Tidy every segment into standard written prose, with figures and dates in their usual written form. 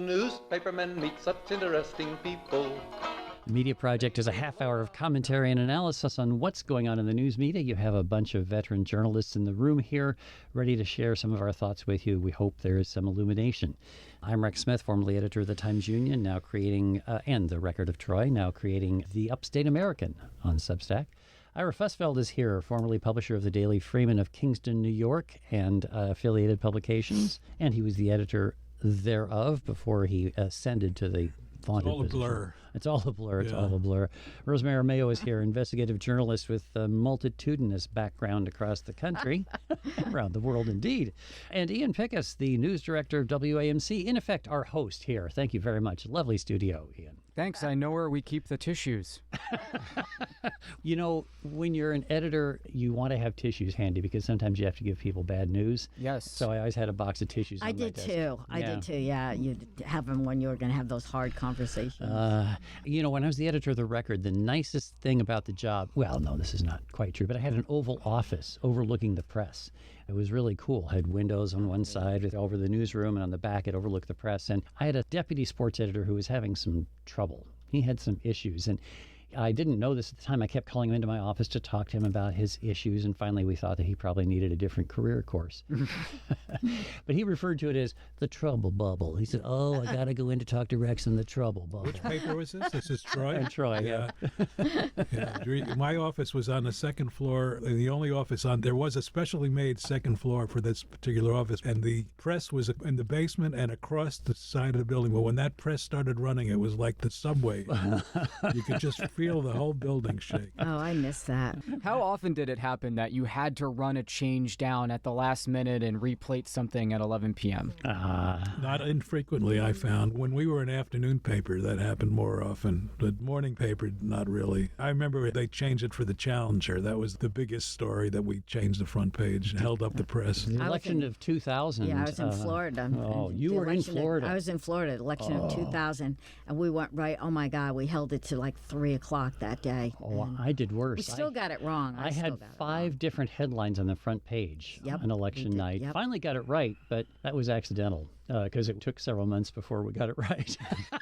newspapermen meet such interesting people. The Media Project is a half hour of commentary and analysis on what's going on in the news media. You have a bunch of veteran journalists in the room here ready to share some of our thoughts with you. We hope there is some illumination. I'm Rex Smith, formerly editor of the Times-Union, now creating, and the Record of Troy, now creating the Upstate American on Substack. Ira Fussfeld is here, formerly publisher of the Daily Freeman of Kingston, New York, and affiliated publications. And he was the editor thereof before he ascended to the vaunted It's all a position. blur. It's all a blur. It's Yeah. all a blur. Rosemary Mayo is here, investigative journalist with a multitudinous background across the country, around the world indeed. And Ian Pickus, the news director of WAMC, in effect, our host here. Thank you very much. Lovely studio, Ian. Thanks. I know where we keep the tissues. You know, when you're an editor, you want to have tissues handy because sometimes you have to give people bad news. Yes. So I always had a box of tissues. I on my did desk. too. I did too. Yeah, you'd have them when you were going to have those hard conversations. You know, when I was the editor of the Record, the nicest thing about the job, well, no, this is not quite true, but I had an oval office overlooking the press. It was really cool. I had windows on one side over the newsroom, and on the back it overlooked the press. And I had a deputy sports editor who was having some trouble. He had some issues, and I didn't know this at the time. I kept calling him into my office to talk to him about his issues, and finally we thought that he probably needed a different career course. But he referred to it as the trouble bubble. He said, oh, I got to go in to talk to Rex in the trouble bubble. Which paper was this? This is Troy? And Troy, yeah. Yeah. My office was on the second floor. The only office there was a specially made second floor for this particular office, and the press was in the basement and across the side of the building. But when that press started running, it was like the subway. You could just feel the whole building shake. Oh, I miss that. How often did it happen that you had to run a change down at the last minute and replate something at 11 p.m.? Not infrequently, I found. When we were an afternoon paper, that happened more often. The morning paper, not really. I remember they changed it for the Challenger. That was the biggest story that we changed the front page and held up the press. The election of 2000. Yeah, I was in Florida. Oh, And you the were in election Florida. I was in Florida, election of 2000, and we went right, oh my God, we held it to like 3 o'clock that day. Oh, And I did worse. we still got it wrong. I still had got it 5 different headlines on the front page on election you did, night. yep. Finally got it right, but that was accidental because it took several months before we got it right.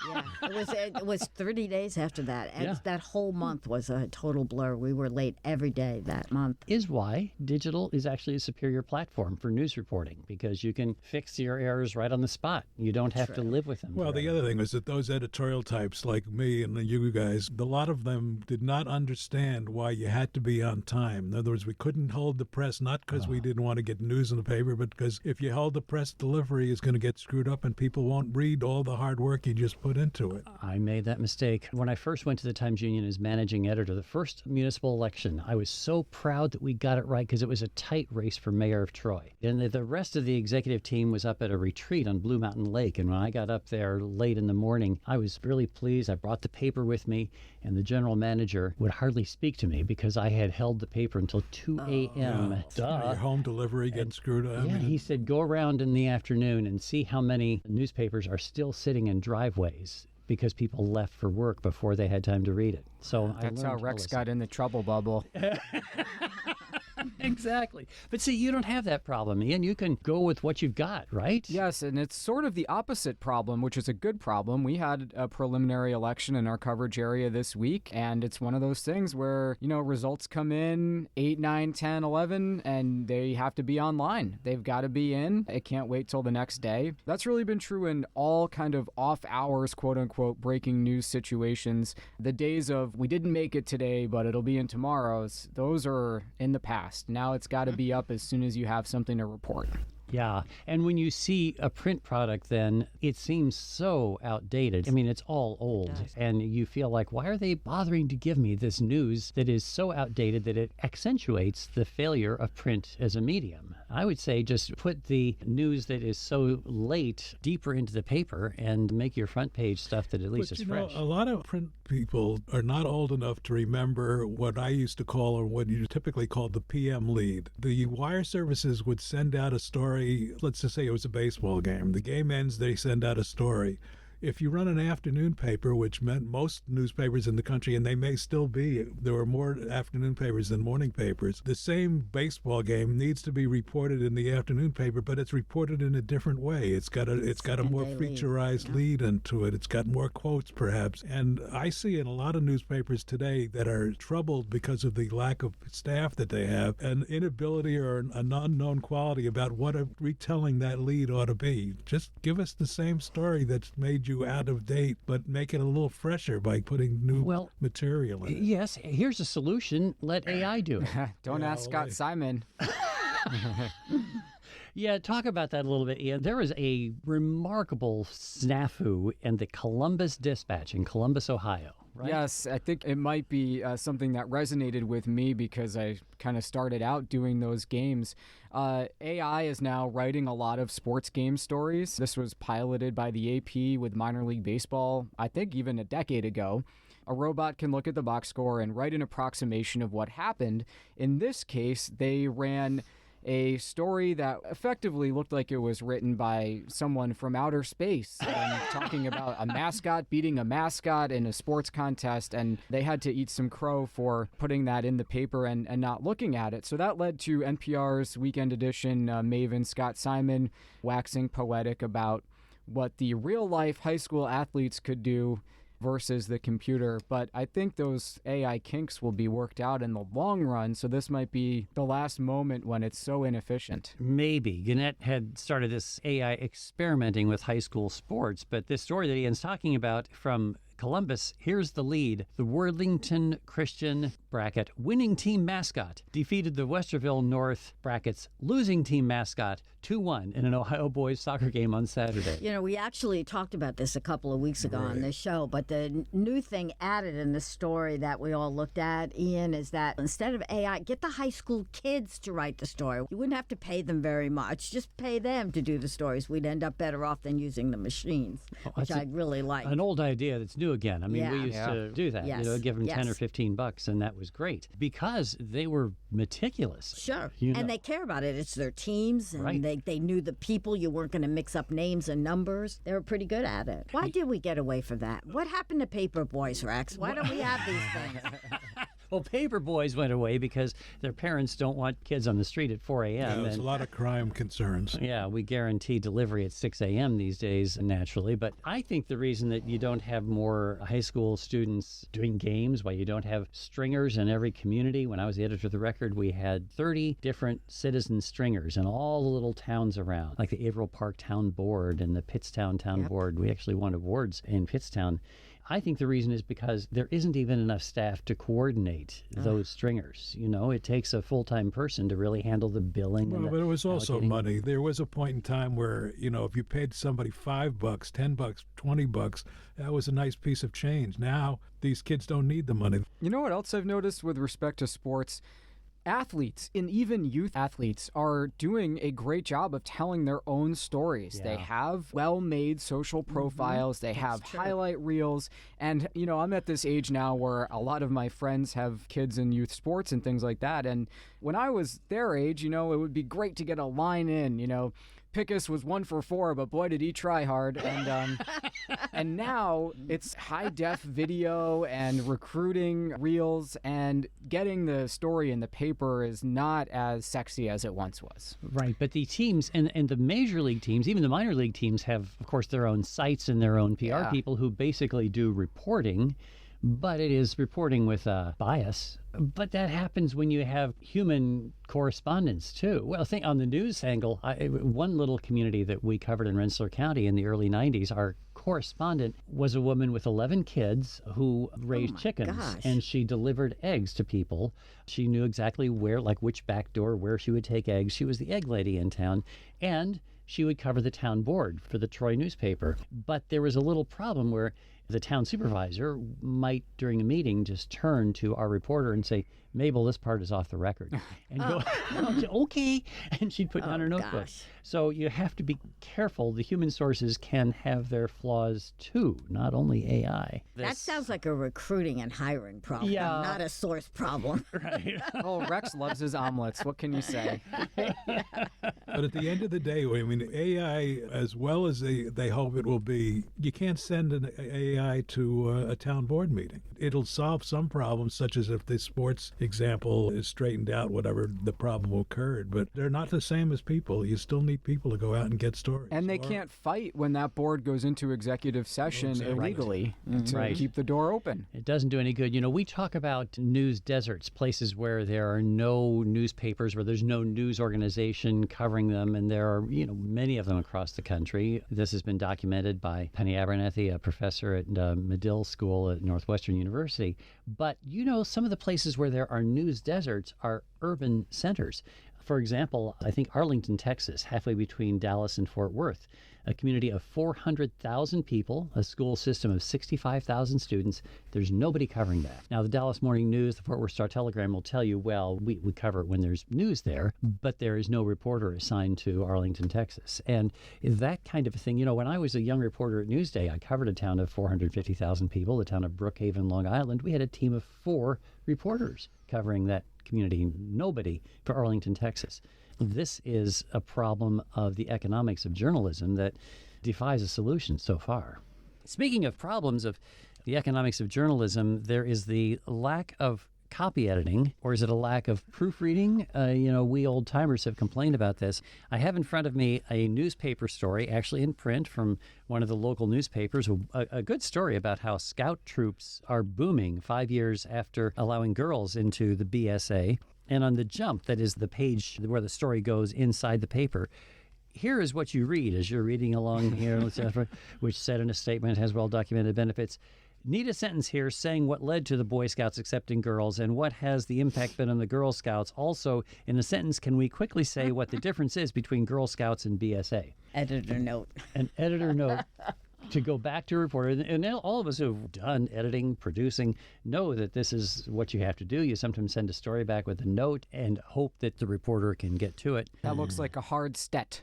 Yeah, it was 30 days after that. And Yeah. that whole month was a total blur. We were late every day that month. Is why digital is actually a superior platform for news reporting because you can fix your errors right on the spot. You don't have to live with them. Well, the other thing was that those editorial types like me and you guys, a lot of them did not understand why you had to be on time. In other words, we couldn't hold the press, not because we didn't want to get news in the paper, but because if you hold the press, delivery is going to get screwed up and people won't read all the hard work you just put into it. I made that mistake. When I first went to the Times-Union as managing editor, the first municipal election, I was so proud that we got it right because it was a tight race for mayor of Troy. And the rest of the executive team was up at a retreat on Blue Mountain Lake. And when I got up there late in the morning, I was really pleased. I brought the paper with me, and the general manager would hardly speak to me because I had held the paper until 2 a.m. Your home delivery getting screwed up. Yeah, he said, go around in the afternoon and see how many newspapers are still sitting in driveways because people left for work before they had time to read it. So That's how Rex got in the trouble bubble. Exactly. But see, you don't have that problem, Ian. You can go with what you've got, right? Yes, and it's sort of the opposite problem, which is a good problem. We had a preliminary election in our coverage area this week, and it's one of those things where, results come in 8, 9, 10, 11, and they have to be online. They've got to be in. It can't wait till the next day. That's really been true in all kind of off hours, quote unquote, breaking news situations. The days of we didn't make it today, but it'll be in tomorrow's, those are in the past. Now it's got to be up as soon as you have something to report. Yeah. And when you see a print product, then it seems so outdated. I mean, it's all old. And you feel like, why are they bothering to give me this news that is so outdated that it accentuates the failure of print as a medium? I would say just put the news that is so late deeper into the paper and make your front page stuff that at least is fresh. A lot of print people are not old enough to remember what I used to call, or what you typically call, the PM lead. The wire services would send out a story. Let's just say it was a baseball game. The game ends, they send out a story. if you run an afternoon paper, which meant most newspapers in the country, and they may still be, there were more afternoon papers than morning papers, the same baseball game needs to be reported in the afternoon paper, but it's reported in a different way. It's got a more featurized lead into it. It's got more quotes, perhaps. And I see in a lot of newspapers today that are troubled because of the lack of staff that they have, an inability or an unknown quality about what a retelling that lead ought to be. Just give us the same story that's made you out of date, but make it a little fresher by putting new material in it. Yes, here's a solution. Let AI do it. Don't ask Scott Simon. Yeah, talk about that a little bit, Ian. There was a remarkable snafu in the Columbus Dispatch in Columbus, Ohio. Right? Yes, I think it might be something that resonated with me because I kind of started out doing those games. AI is now writing a lot of sports game stories. This was piloted by the AP with minor league baseball, I think even a decade ago. A robot can look at the box score and write an approximation of what happened. In this case, they ran a story that effectively looked like it was written by someone from outer space and talking about a mascot beating a mascot in a sports contest, and they had to eat some crow for putting that in the paper and not looking at it. So that led to NPR's Weekend Edition maven Scott Simon waxing poetic about what the real-life high school athletes could do versus the computer. But I think those AI kinks will be worked out in the long run, so this might be the last moment when it's so inefficient. Maybe. Gannett had started this AI experimenting with high school sports, but this story that Ian's talking about from Columbus, here's the lead. The Worthington Christian bracket winning team mascot defeated the Westerville North brackets losing team mascot 2-1 in an Ohio boys soccer game on Saturday. You know, we actually talked about this a couple of weeks ago on this show, but the new thing added in the story that we all looked at, Ian, is that instead of AI, get the high school kids to write the story. You wouldn't have to pay them very much. Just pay them to do the stories. We'd end up better off than using the machines, which I really like. An old idea that's new again. I mean, we used to do that, give them 10 or $15, and that was great because they were meticulous. Sure. And they care about it. It's their teams, and they knew the people. You weren't going to mix up names and numbers. They were pretty good at it. Why did we get away from that? What happened to paper boys, Rex? Why don't we have these things? Well, paper boys went away because their parents don't want kids on the street at 4 a.m. Yeah, there's a lot of crime concerns. Yeah, we guarantee delivery at 6 a.m. these days, naturally. But I think the reason that you don't have more high school students doing games, why you don't have stringers in every community. When I was the editor of the Record, we had 30 different citizen stringers in all the little towns around, like the Averill Park Town Board and the Pittstown Town Board. We actually won awards in Pittstown. I think the reason is because there isn't even enough staff to coordinate those stringers. You know, it takes a full-time person to really handle the billing. Well, but it was also money. There was a point in time where, you know, if you paid somebody $5, $10, $20, that was a nice piece of change. Now, these kids don't need the money. You know what else I've noticed with respect to sports? Athletes, and even youth athletes, are doing a great job of telling their own stories. Yeah. They have well-made social profiles. They have highlight reels. And, you know, I'm at this age now where a lot of my friends have kids in youth sports and things like that. And when I was their age, you know, it would be great to get a line in, you know, Pickus was 1 for 4, but boy, did he try hard. And and now it's high-def video and recruiting reels, and getting the story in the paper is not as sexy as it once was. Right, but the teams and the major league teams, even the minor league teams, have, of course, their own sites and their own PR people who basically do reporting, but it is reporting with a bias. But that happens when you have human correspondence, too. Well, I think on the news angle, one little community that we covered in Rensselaer County in the early 90s, our correspondent was a woman with 11 kids who raised chickens. And she delivered eggs to people. She knew exactly where, like which back door, where she would take eggs. She was the egg lady in town. And she would cover the town board for the Troy newspaper. But there was a little problem where The town supervisor might, during a meeting, just turn to our reporter and say, Mabel, this part is off the record. And go, okay. And she'd put down her notebook. Gosh. So you have to be careful. The human sources can have their flaws too, not only AI. That sounds like a recruiting and hiring problem, Yeah. not a source problem. Right. Oh, Rex loves his omelets. What can you say? But at the end of the day, I mean, AI, as well as they hope it will be, you can't send an AI to a town board meeting. It'll solve some problems, such as if the sports example is straightened out, whatever the problem occurred. But they're not the same as people. You still need people to go out and get stories. And they Or- can't fight when that board goes into executive session Exactly. illegally to Right. keep the door open. It doesn't do any good. You know, we talk about news deserts, places where there are no newspapers, where there's no news organization covering them, and there are, many of them across the country. This has been documented by Penny Abernethy, a professor at Medill School at Northwestern University. But, some of the places where there are news deserts are urban centers. For example, I think Arlington, Texas, halfway between Dallas and Fort Worth, a community of 400,000 people, a school system of 65,000 students. There's nobody covering that. Now, the Dallas Morning News, the Fort Worth Star-Telegram will tell you, well, we cover it when there's news there, but there is no reporter assigned to Arlington, Texas. And that kind of a thing, when I was a young reporter at Newsday, I covered a town of 450,000 people, the town of Brookhaven, Long Island. We had a team of 4 reporters covering that community, nobody for Arlington, Texas. This is a problem of the economics of journalism that defies a solution so far. Speaking of problems of the economics of journalism, there is the lack of copy editing, or is it a lack of proofreading? We old timers have complained about this. I have in front of me a newspaper story, actually in print from one of the local newspapers, a good story about how scout troops are booming 5 years after allowing girls into the BSA. And on the jump, that is the page where the story goes inside the paper, here is what you read as you're reading along here, which said in a statement has well-documented benefits. Need a sentence here saying what led to the Boy Scouts accepting girls and what has the impact been on the Girl Scouts. Also, in a sentence, can we quickly say what the difference is between Girl Scouts and BSA? Editor note. An editor note to go back to a reporter. And all of us who've done editing, producing, know that this is what you have to do. You sometimes send a story back with a note and hope that the reporter can get to it. That looks like a hard stet.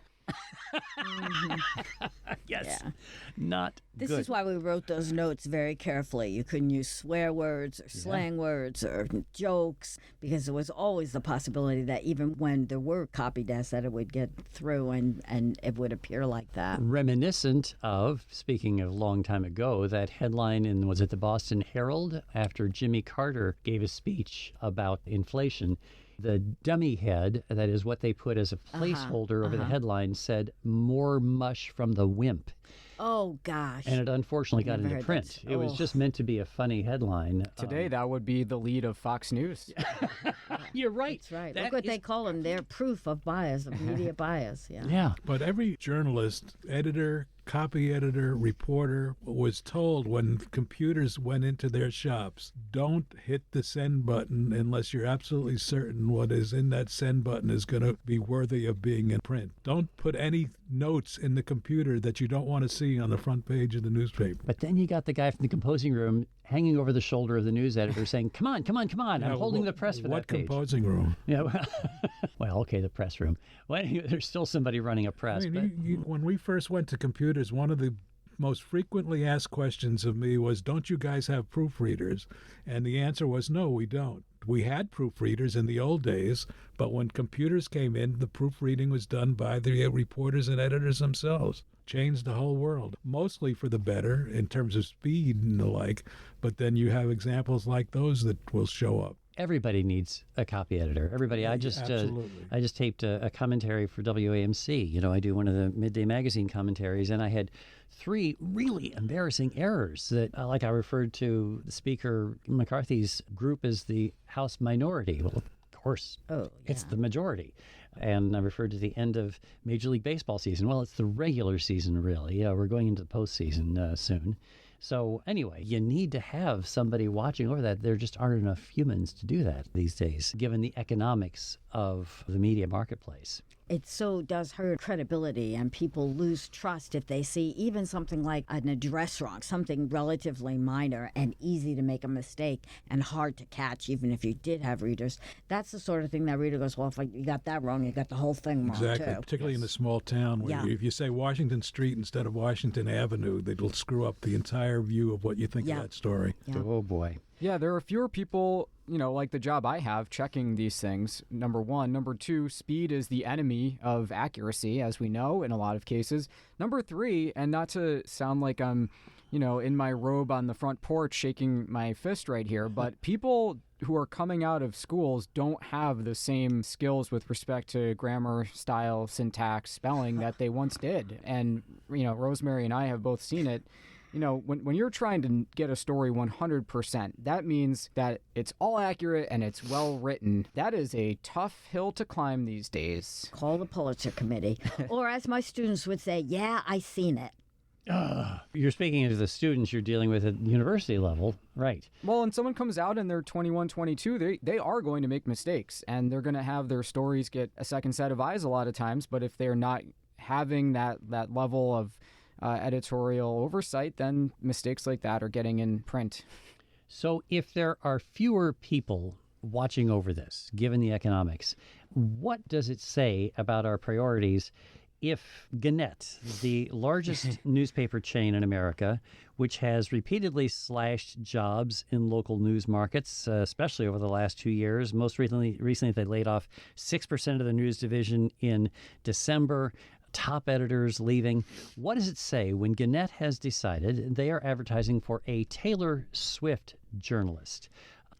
Yes. Yeah. Not This good. is why we wrote those notes very carefully. You couldn't use swear words or slang words or jokes, because there was always the possibility that even when there were copy desks, that it would get through and it would appear like that. Reminiscent of, speaking of a long time ago, that headline in, was it the Boston Herald, after Jimmy Carter gave a speech about inflation. The dummy head, that is what they put as a placeholder over the headline, said, "More mush from the wimp." Oh, gosh. And it unfortunately got Never into heard print. that. It was just meant to be a funny headline. Today, that would be the lead of Fox News. You're right. That's right. That Look what is- they call them. They're proof of bias, of media bias. Yeah. Yeah. But every journalist, editor, copy editor, reporter was told when computers went into their shops, don't hit the send button unless you're absolutely certain what is in that send button is going to be worthy of being in print. Don't put any notes in the computer that you don't want to see on the front page of the newspaper. But then you got the guy from the composing room hanging over the shoulder of the news editor saying, come on, come on, come on. I'm Now, holding the press for what that page. composing room? Yeah. Well, okay, the press room. Well, anyway, there's still somebody running a press. I but mean, when we first went to computers, one of the most frequently asked questions of me was, don't you guys have proofreaders? And the answer was, no, we don't. We had proofreaders in the old days, but when computers came in, the proofreading was done by the reporters and editors themselves. Changed the whole world, mostly for the better in terms of speed and the like, but then you have examples like those that will show up. everybody needs a copy editor. Everybody. I just taped a commentary for WAMC. You know, I do one of the Midday Magazine commentaries, and I had 3 really embarrassing errors that, like I referred to Speaker McCarthy's group as the House minority. Well, of course, it's the majority. And I referred to the end of Major League Baseball season. Well, it's the regular season, really. We're going into the postseason soon. So anyway, you need to have somebody watching over that. There just aren't enough humans to do that these days, given the economics of the media marketplace. It so does hurt credibility, and people lose trust if they see even something like an address wrong, something relatively minor and easy to make a mistake and hard to catch, even if you did have readers. That's the sort of thing that reader goes, well, if you got that wrong, you got the whole thing wrong, Exactly, too. particularly in a small town where if you say Washington Street instead of Washington Avenue, it'll screw up the entire view of what you think of that story. Yeah. Oh, boy. Yeah, there are fewer people, like the job I have, checking these things, number one. Number two, speed is the enemy of accuracy, as we know, in a lot of cases. Number three, and not to sound like I'm, in my robe on the front porch shaking my fist right here, but people who are coming out of schools don't have the same skills with respect to grammar, style, syntax, spelling that they once did. And, Rosemary and I have both seen it. When you're trying to get a story 100%, that means that it's all accurate and it's well written. That is a tough hill to climb these days. Call the Pulitzer Committee. Or as my students would say, yeah, I seen it. You're speaking to the students you're dealing with at university level, right? Well, when someone comes out and they're 21, 22, they are going to make mistakes, and they're going to have their stories get a second set of eyes a lot of times. But if they're not having that level of editorial oversight, then mistakes like that are getting in print. So if there are fewer people watching over this, given the economics, what does it say about our priorities if Gannett, the largest newspaper chain in America, which has repeatedly slashed jobs in local news markets, especially over the last 2 years. Most recently they laid off 6% of the news division in December. Top editors leaving. What does it say when Gannett has decided they are advertising for a Taylor Swift journalist,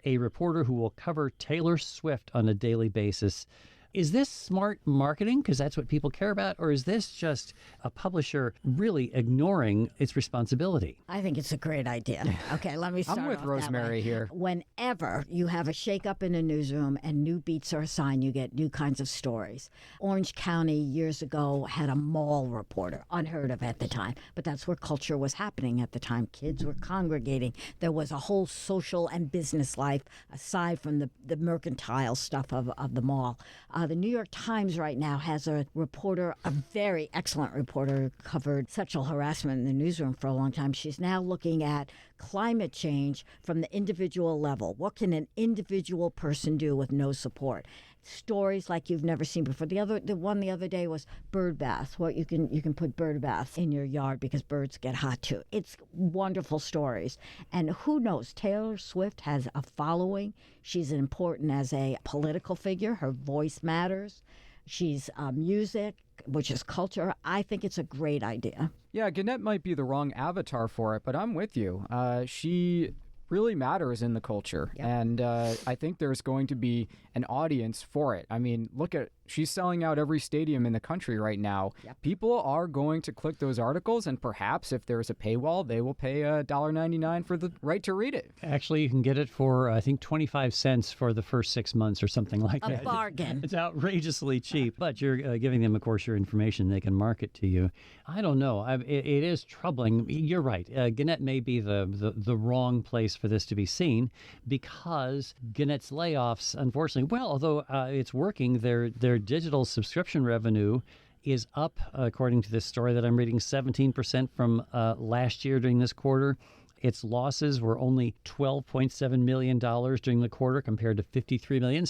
a reporter who will cover Taylor Swift on a daily basis? Is this smart marketing because that's what people care about, or is this just a publisher really ignoring its responsibility? I think it's a great idea. Okay, let me start I'm with off Rosemary that way. here. Whenever you have a shakeup in a newsroom and new beats are assigned, you get new kinds of stories. Orange County years ago had a mall reporter, unheard of at the time, but that's where culture was happening at the time. Kids were congregating. There was a whole social and business life aside from the mercantile stuff of the mall. The New York Times right now has a reporter, a very excellent reporter, who covered sexual harassment in the newsroom for a long time. She's now looking at climate change from the individual level. What can an individual person do with no support? Stories like you've never seen before. The one the other day was bird bath. What you can put bird baths in your yard because birds get hot too. It's wonderful stories. And who knows? Taylor Swift has a following. She's important as a political figure. Her voice matters. She's music, which is culture. I think it's a great idea. Yeah, Gannett might be the wrong avatar for it, but I'm with you. She really matters in the culture. Yep. And I think there's going to be an audience for it. I mean, look at, she's selling out every stadium in the country right now. Yep. People are going to click those articles, and perhaps if there's a paywall, they will pay $1.99 for the right to read it. Actually, you can get it for, I think, 25 cents for the first 6 months or something like A that. bargain. It's outrageously cheap, but you're giving them, of course, your information. They can market to you. I don't know. It is troubling. You're right. Gannett may be the wrong place for this to be seen because Gannett's layoffs, unfortunately, well, although it's working, their digital subscription revenue is up, according to this story that I'm reading, 17% from last year during this quarter. Its losses were only $12.7 million during the quarter compared to $53 million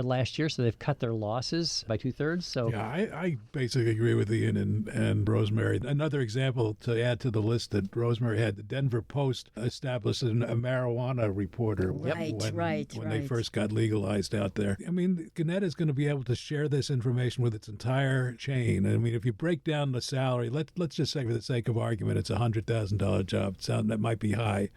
last year. So they've cut their losses by 2/3. So yeah, I basically agree with Ian and Rosemary. Another example to add to the list that Rosemary had, the Denver Post established a marijuana reporter when they first got legalized out there. I mean, Gannett is going to be able to share this information with its entire chain. I mean, if you break down the salary, let's just say for the sake of argument, it's a $100,000 job. That might be high.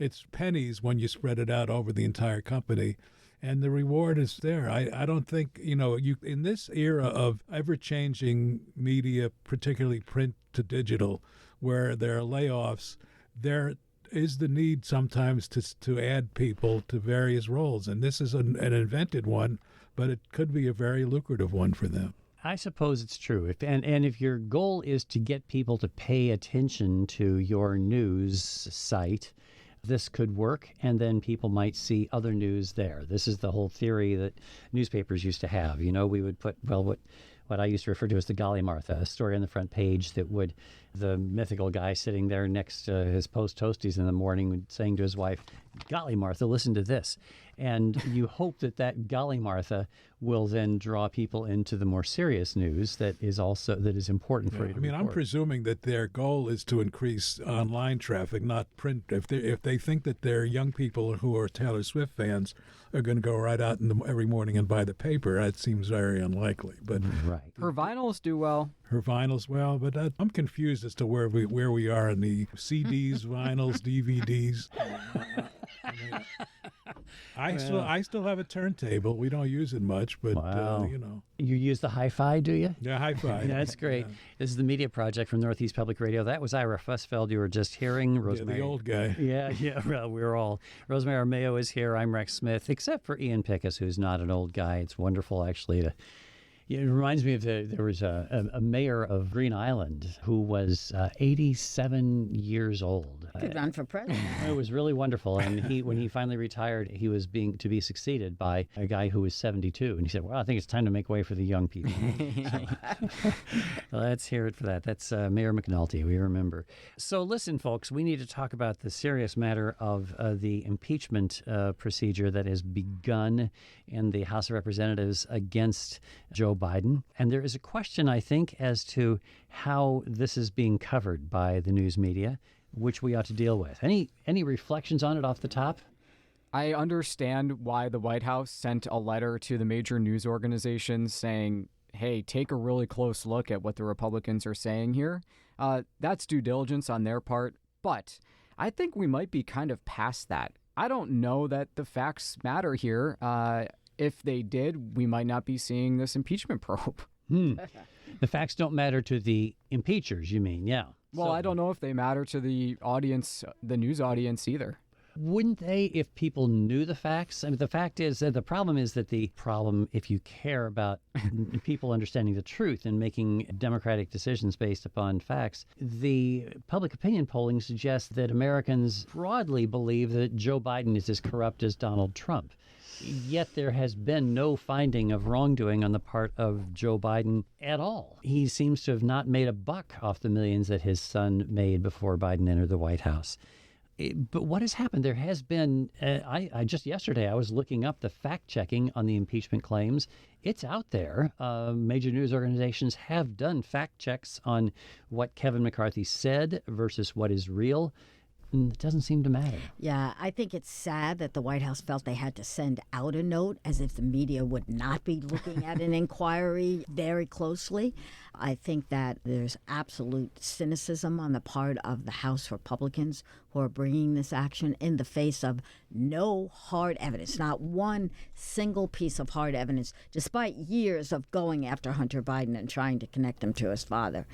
It's pennies when you spread it out over the entire company, and the reward is there. I don't think, you in this era of ever-changing media, particularly print to digital, where there are layoffs, there is the need sometimes to add people to various roles, and this is an invented one, but it could be a very lucrative one for them. I suppose it's true. And if your goal is to get people to pay attention to your news site, this could work, and then people might see other news there. This is the whole theory that newspapers used to have. You know, we would put, well, what I used to refer to as the Golly Martha, a story on the front page that would, the mythical guy sitting there next to his post toasties in the morning saying to his wife, "Golly Martha, listen to this." And you hope that Golly Martha will then draw people into the more serious news that is important for you to I mean, report. I'm presuming that their goal is to increase online traffic, not print. If they think that their young people who are Taylor Swift fans are going to go right out every morning and buy the paper, that seems very unlikely. But right. Her vinyls do well. her vinyls, well, but I'm confused as to where we are in the CDs, vinyls, DVDs. I still have a turntable. We don't use it much, but Wow. you know. You use the hi-fi, do you? Yeah, high five. Yeah, that's great. This is the Media Project from Northeast Public Radio. That was Ira Fussfeld you were just hearing. Yeah, Rosemary. the old guy. Yeah. Well, we're all. Rosemary Mayo is here. I'm Rex Smith, except for Ian Pickus, who's not an old guy. It's wonderful, actually, to. It reminds me of there was a mayor of Green Island who was 87 years old. Could run for president. It was really wonderful, and when he finally retired, he was to be succeeded by a guy who was 72, and he said, "Well, I think it's time to make way for the young people." Well, let's hear it for that. That's Mayor McNulty. We remember. So, listen, folks, we need to talk about the serious matter of the impeachment procedure that has begun in the House of Representatives against Joe Biden. And there is a question, I think, as to how this is being covered by the news media, which we ought to deal with. Any reflections on it off the top? I understand why the White House sent a letter to the major news organizations saying, hey, take a really close look at what the Republicans are saying here. That's due diligence on their part, but I think we might be kind of past that. I don't know that the facts matter here. If they did, we might not be seeing this impeachment probe. The facts don't matter to the impeachers, you mean? Yeah. Well, I don't know if they matter to the audience, the news audience either. Wouldn't they if people knew the facts? I mean, the fact is that the problem is that if you care about people understanding the truth and making democratic decisions based upon facts, the public opinion polling suggests that Americans broadly believe that Joe Biden is as corrupt as Donald Trump. Yet there has been no finding of wrongdoing on the part of Joe Biden at all. He seems to have not made a buck off the millions that his son made before Biden entered the White House. But what has happened? There has been, I just yesterday, I was looking up the fact-checking on the impeachment claims. It's out there. Major news organizations have done fact checks on what Kevin McCarthy said versus what is real. It doesn't seem to matter. Yeah, I think it's sad that the White House felt they had to send out a note as if the media would not be looking at an inquiry very closely. I think that there's absolute cynicism on the part of the House Republicans who are bringing this action in the face of no hard evidence, not one single piece of hard evidence, despite years of going after Hunter Biden and trying to connect him to his father.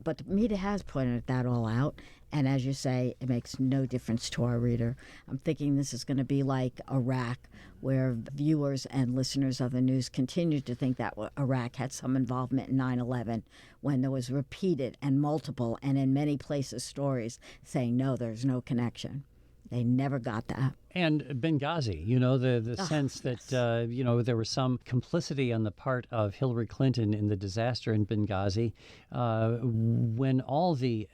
But the media has pointed that all out. And as you say, it makes no difference to our reader. I'm thinking this is going to be like Iraq, where viewers and listeners of the news continue to think that Iraq had some involvement in 9/11, when there was repeated and multiple and in many places stories saying, no, there's no connection. They never got that. And Benghazi, the sense that, there was some complicity on the part of Hillary Clinton in the disaster in Benghazi, when all the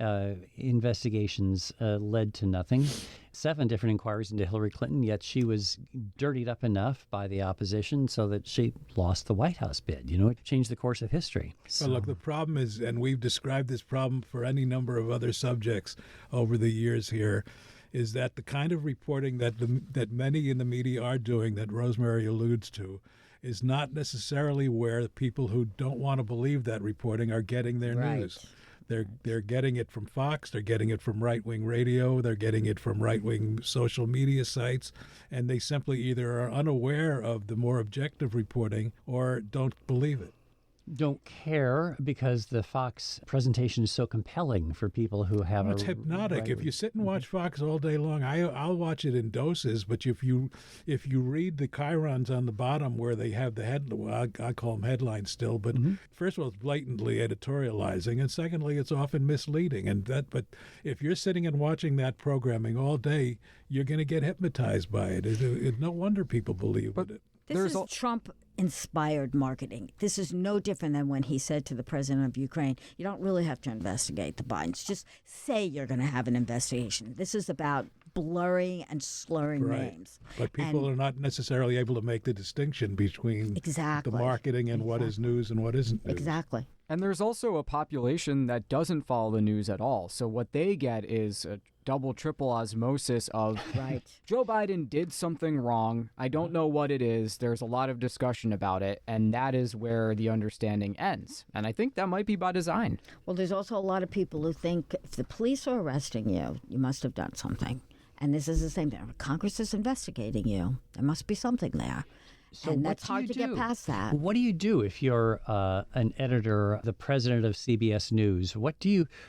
investigations led to nothing. 7 different inquiries into Hillary Clinton, yet she was dirtied up enough by the opposition so that she lost the White House bid. It changed the course of history. Well, look, the problem is, and we've described this problem for any number of other subjects over the years here, is that the kind of reporting that many in the media are doing, that Rosemary alludes to, is not necessarily where the people who don't want to believe that reporting are getting their news. They're getting it from Fox, they're getting it from right-wing radio, they're getting it from right-wing social media sites, and they simply either are unaware of the more objective reporting or don't believe it. don't care because the Fox presentation is so compelling for people who have Well, it's hypnotic. If you sit and watch Fox all day long, I'll watch it in doses. But if you read the chyrons on the bottom where they have the I call them headlines still. But first of all, it's blatantly editorializing, and secondly, it's often misleading. But if you're sitting and watching that programming all day, you're going to get hypnotized by it. No wonder people believe in it. This is Trump-inspired marketing. This is no different than when he said to the president of Ukraine, you don't really have to investigate the Bidens. Just say you're going to have an investigation. This is about blurring and slurring names. But people are not necessarily able to make the distinction between the marketing and what is news and what isn't news. Exactly. And there's also a population that doesn't follow the news at all. So what they get is a double, triple osmosis of Joe Biden did something wrong. I don't know what it is. There's a lot of discussion about it. And that is where the understanding ends. And I think that might be by design. Well, there's also a lot of people who think if the police are arresting you, you must have done something. And this is the same thing. Congress is investigating you. There must be something there. So and that's hard to get past that. What do you do if you're an editor, the president of CBS News?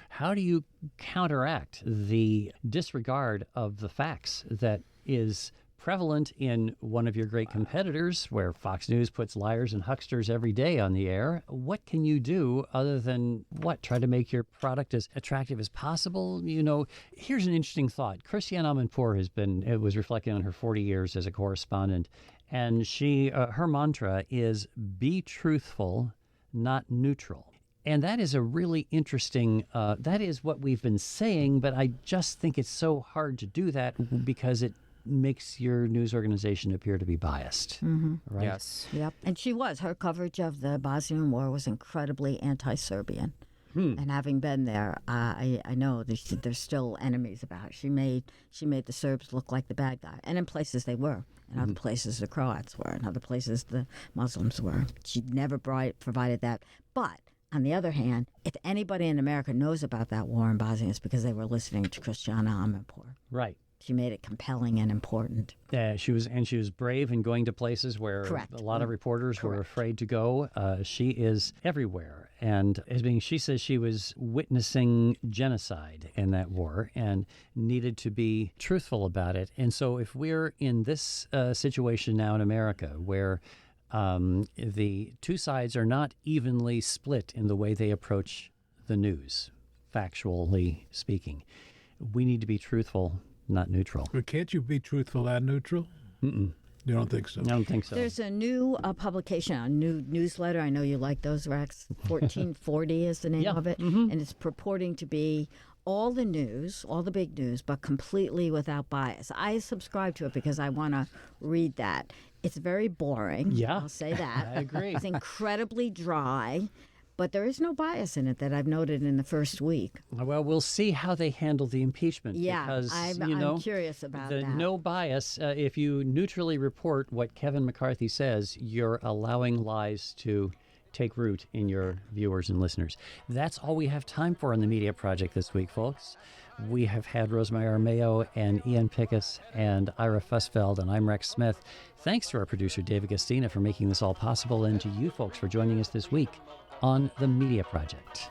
How do you counteract the disregard of the facts that is prevalent in one of your great competitors, where Fox News puts liars and hucksters every day on the air? What can you do other than try to make your product as attractive as possible? Here's an interesting thought. Christiane Amanpour was reflecting on her 40 years as a correspondent. And her mantra is be truthful, not neutral. And that is a really interesting, that is what we've been saying, but I just think it's so hard to do that because it makes your news organization appear to be biased. Right? Yes. Yep. And her coverage of the Bosnian War was incredibly anti-Serbian. And having been there, I know there's still enemies about her. She made the Serbs look like the bad guy. And in places they were. In other places the Croats were. In other places the Muslims were. She never provided that. But on the other hand, if anybody in America knows about that war in Bosnia, it's because they were listening to Christiane Amanpour. Right. She made it compelling and important. She was brave in going to places where a lot of reporters were afraid to go. She is everywhere. And she says she was witnessing genocide in that war and needed to be truthful about it. And so if we're in this situation now in America where the two sides are not evenly split in the way they approach the news, factually speaking, we need to be truthful, not neutral. But can't you be truthful and neutral? You don't think so? I don't think so. There's a new publication, a new newsletter. I know you like those, Rex. 1440 is the name of it. And it's purporting to be all the news, all the big news, but completely without bias. I subscribe to it because I want to read that. It's very boring. Yeah. I'll say that. I agree. It's incredibly dry. But there is no bias in it that I've noted in the first week. Well, we'll see how they handle the impeachment. Yeah, because, I'm curious about that. No bias. If you neutrally report what Kevin McCarthy says, you're allowing lies to take root in your viewers and listeners. That's all we have time for on the Media Project this week, folks. We have had Rosemary Armeo and Ian Pickus and Ira Fussfeld, and I'm Rex Smith. Thanks to our producer, David Gastina, for making this all possible, and to you folks for joining us this week on the Media Project.